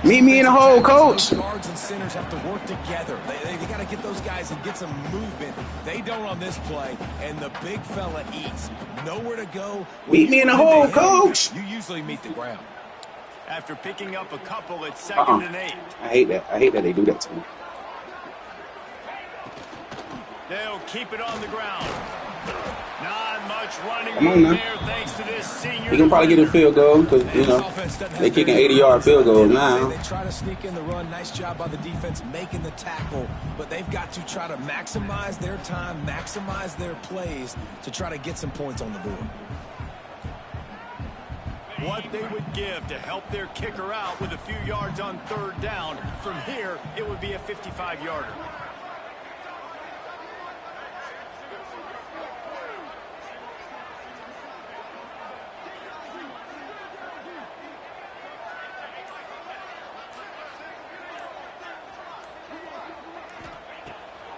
Speaker 4: Meet me in the hole, coach.
Speaker 3: Guards and centers have to work together. They got to get those guys and get some movement. They don't on this play, and the big fella eats. Nowhere to go.
Speaker 4: Meet me in the hole, coach.
Speaker 3: You usually meet the ground.
Speaker 1: After picking up a couple, it's 2nd and 8.
Speaker 4: I hate that. I hate that they do that to me.
Speaker 1: They'll keep it on the ground. Not much running
Speaker 4: Come on
Speaker 1: room
Speaker 4: now.
Speaker 1: there thanks to this senior.
Speaker 4: You can probably get a field goal because, you know, they kicking 80-yard field goals now.
Speaker 3: They try to sneak in the run. Nice job by the defense making the tackle. But they've got to try to maximize their time, maximize their plays to try to get some points on the board.
Speaker 1: What they would give to help their kicker out with a few yards on 3rd down. From here, it would be a 55-yarder.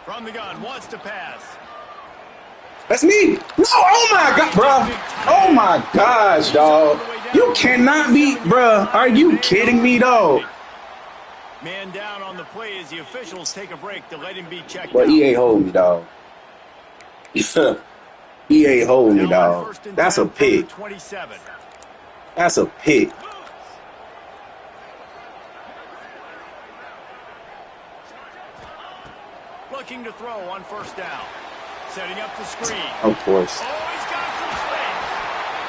Speaker 1: From the gun, wants to pass.
Speaker 4: That's me. No, oh my God, bro. Oh my gosh, dog. You cannot be, bro. Are you kidding me, dog?
Speaker 1: Man down on the play as the officials take a break to let him be checked
Speaker 4: But
Speaker 1: out.
Speaker 4: he ain't holding me, dog. He ain't holding me, dog. That's a pick.
Speaker 1: 27.
Speaker 4: That's a pick.
Speaker 1: Looking to throw on 1st down. Setting up the screen.
Speaker 4: Of course.
Speaker 1: Oh, he's got some space.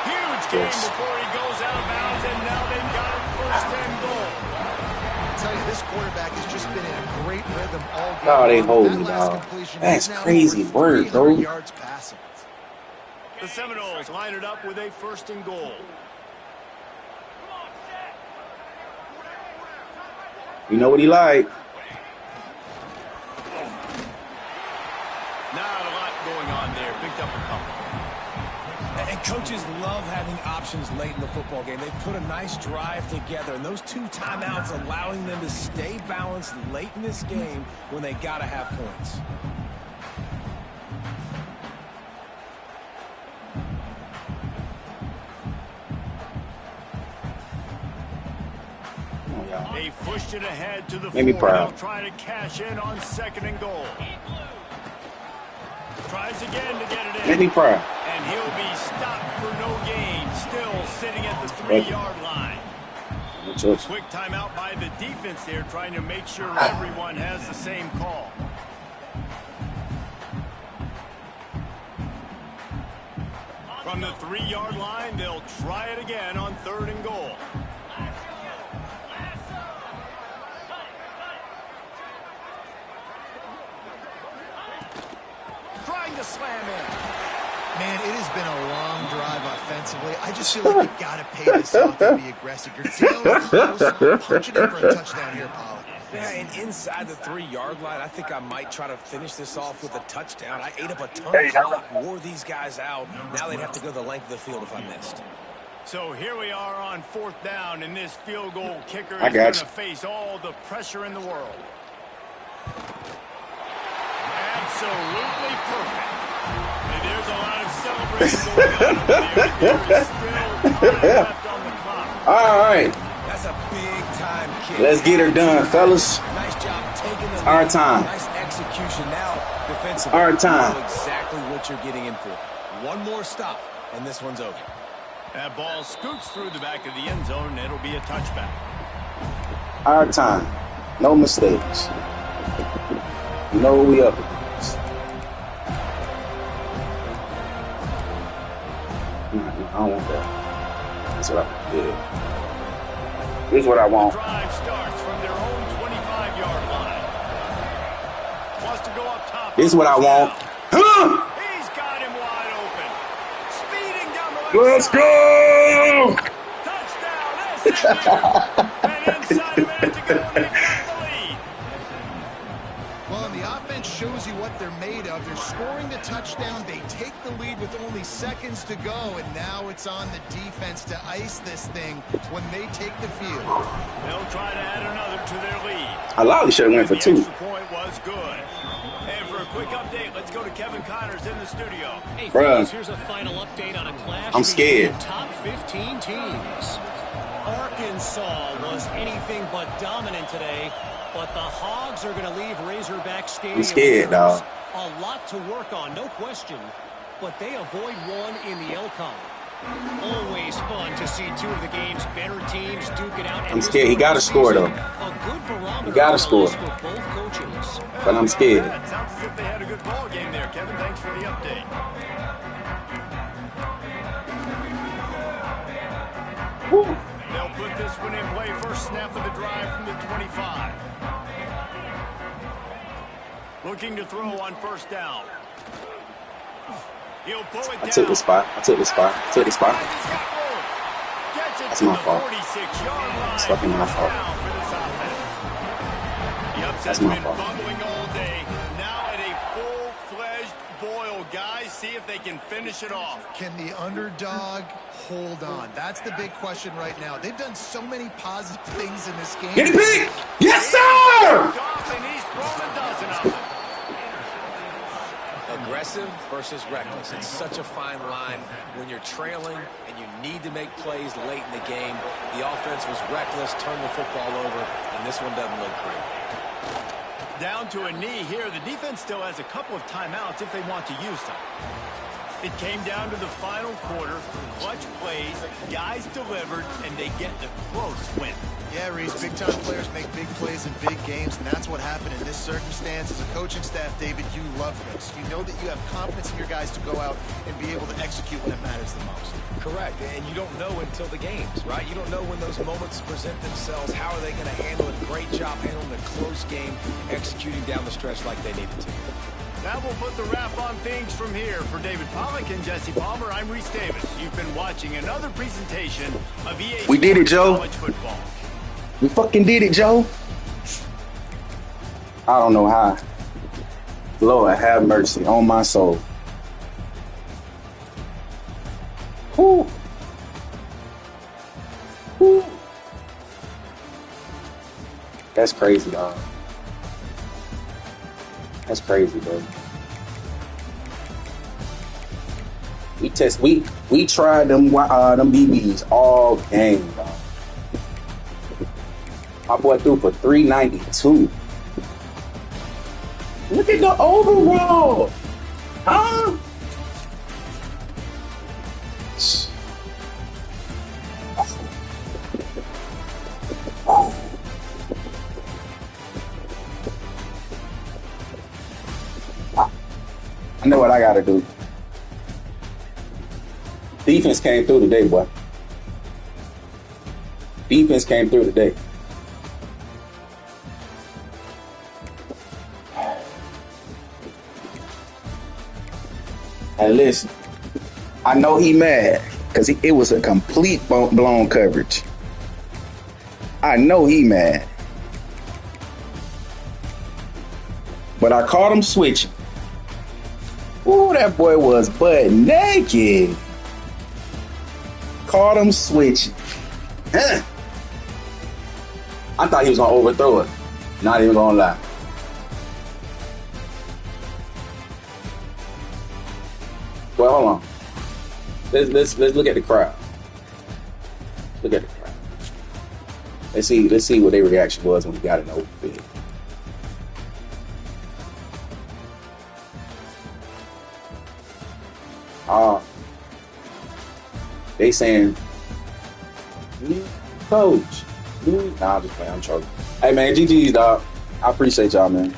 Speaker 1: Huge game before he goes out of bounds, and now they've got it 1st and goal.
Speaker 2: I tell you, this quarterback has just been in a great rhythm all game.
Speaker 4: Oh, they hold me,
Speaker 2: That last
Speaker 4: dog.
Speaker 2: completion
Speaker 4: That's
Speaker 2: is now
Speaker 4: crazy
Speaker 2: over
Speaker 4: work,
Speaker 2: 300
Speaker 4: bro.
Speaker 2: yards passing.
Speaker 1: The Seminoles line it up with a 1st and goal.
Speaker 4: You know what he like.
Speaker 1: Not a lot going on there. Picked up a couple.
Speaker 3: And coaches love having options late in the football game. They put a nice drive together, and those 2 timeouts allowing them to stay balanced late in this game when they got to have points.
Speaker 1: They pushed it ahead to the
Speaker 4: Made me
Speaker 1: 4.
Speaker 4: proud.
Speaker 1: They'll try to cash in on 2nd and goal. Tries again to get it in.
Speaker 4: Make me proud.
Speaker 1: And he'll be stopped for no gain. Still sitting at the 3-yard line.
Speaker 4: No choice.
Speaker 1: Quick timeout by the defense there, trying to make sure everyone has the same call. From the 3-yard line, they'll try it again on 3rd and goal. Trying to slam in.
Speaker 2: Man, it has been a long drive offensively. I just feel like you've got to pay this off and be aggressive. You're down close. Punch it in for a touchdown here, Pollard.
Speaker 3: Yeah, and inside the 3-yard line, I think I might try to finish this off with a touchdown. I ate up a ton of clock, wore these guys out. Now they'd have to go the length of the field if I missed.
Speaker 1: So here we are on 4th down, and this field goal kicker
Speaker 4: I
Speaker 1: is
Speaker 4: got
Speaker 1: going to
Speaker 4: you.
Speaker 1: face all the pressure in the world. Absolutely perfect. And there's a lot of celebration going on over there. There is still time left on the clock.
Speaker 4: All right.
Speaker 3: That's a big-time kick.
Speaker 4: Let's get her done, fellas.
Speaker 3: Nice job taking the
Speaker 4: Our
Speaker 3: lead.
Speaker 4: time.
Speaker 3: Nice execution now defensively.
Speaker 4: Our time.
Speaker 3: You know exactly what you're getting in for. One more stop, and this one's over.
Speaker 1: That ball scoots through the back of the end zone, and it'll be a touchback.
Speaker 4: Our time. No mistakes. You know what we up against. I don't want that. That's what I did. Here's what I want.
Speaker 1: Drive starts from their own 25-yard line. Wants to go up top.
Speaker 4: Here's what I want. Huh?
Speaker 1: He's got him wide open. Speeding down the left
Speaker 4: Let's
Speaker 1: side.
Speaker 4: go!
Speaker 1: Touchdown, SMU. And inside a minute to go, they've got the lead.
Speaker 2: Well, and the offense shows you what they're made of. They're scoring the touchdown. They take the lead with only seconds to go, and now it's on the defense to ice this thing when they take the field.
Speaker 1: They'll try to add another to their lead.
Speaker 4: I love should have went for 2.
Speaker 1: The extra point was good. And for a quick update, let's go to Kevin Connors in the studio.
Speaker 5: Hey,
Speaker 4: Bruh.
Speaker 5: here's a final update on a clash.
Speaker 4: I'm scared.
Speaker 5: Top 15 teams. Arkansas was anything but dominant today, but the Hogs are going to leave Razorback Stadium.
Speaker 4: I'm scared, dog.
Speaker 5: A lot to work on, no question, but they avoid one in the Elcon. Always fun to see two of the game's better teams duke it out.
Speaker 4: I'm scared. He got to score, though.
Speaker 5: A good barometer.
Speaker 4: He got to score.
Speaker 5: For both coaches.
Speaker 4: But I'm scared.
Speaker 1: It sounds as if they had a good ball game there. Kevin, thanks for the update.
Speaker 4: Woo.
Speaker 1: They'll put this one in play. First snap of the drive from the 25. Looking to throw on first down. He'll pull it down.
Speaker 4: I took the spot. That's my fault. It's fucking my fault. That's my fault.
Speaker 1: Bumbling all day. Now at a full-fledged boil. Guys, see if they can finish it off.
Speaker 2: Can the underdog hold on? That's the big question right now. They've done so many positive things in this game.
Speaker 4: Get it, pick! Yes, sir!
Speaker 1: And he's thrown a dozen of them.
Speaker 3: Aggressive versus reckless. It's such a fine line when you're trailing and you need to make plays late in the game. The offense was reckless, turned the football over, and this one doesn't look great.
Speaker 1: Down to a knee here. The defense still has a couple of timeouts if they want to use them. It came down to the final quarter. Clutch plays, guys delivered, and they get the close win.
Speaker 2: Yeah, Reese, big-time players make big plays in big games, and that's what happened in this circumstance. As a coaching staff, David, you love this. You know that you have confidence in your guys to go out and be able to execute when it matters the most.
Speaker 3: Correct, and you don't know until the games, right? You don't know when those moments present themselves. How are they going to handle it? Great job handling a close game, executing down the stretch like they needed to.
Speaker 1: Now we'll put the wrap on things from here. For David Pollack and Jesse Palmer, I'm Reese Davis. You've been watching another presentation of EA
Speaker 4: We did it, Joe.
Speaker 1: College Football.
Speaker 4: We fucking did it, Joe. I don't know how. Lord, have mercy on my soul. Whew. Whew. That's crazy, dog. That's crazy, bro. We tried them BBs all game, dog. My boy threw for 392. Look at the overall. Huh? I know what I gotta do. Defense came through today, boy. Defense came through today. And listen, I know he mad because it was a complete blown coverage. I know he mad. But I caught him switching. Ooh, that boy was butt naked. Caught him switching. Huh. I thought he was gonna overthrow it. Not even gonna lie. Well, hold on. Let's look at the crowd. Look at the crowd. Let's see what their reaction was when we got it over field. They saying, coach. Nah, I'm just playing. I'm trolling. Hey man, GG's, dog. I appreciate y'all, man.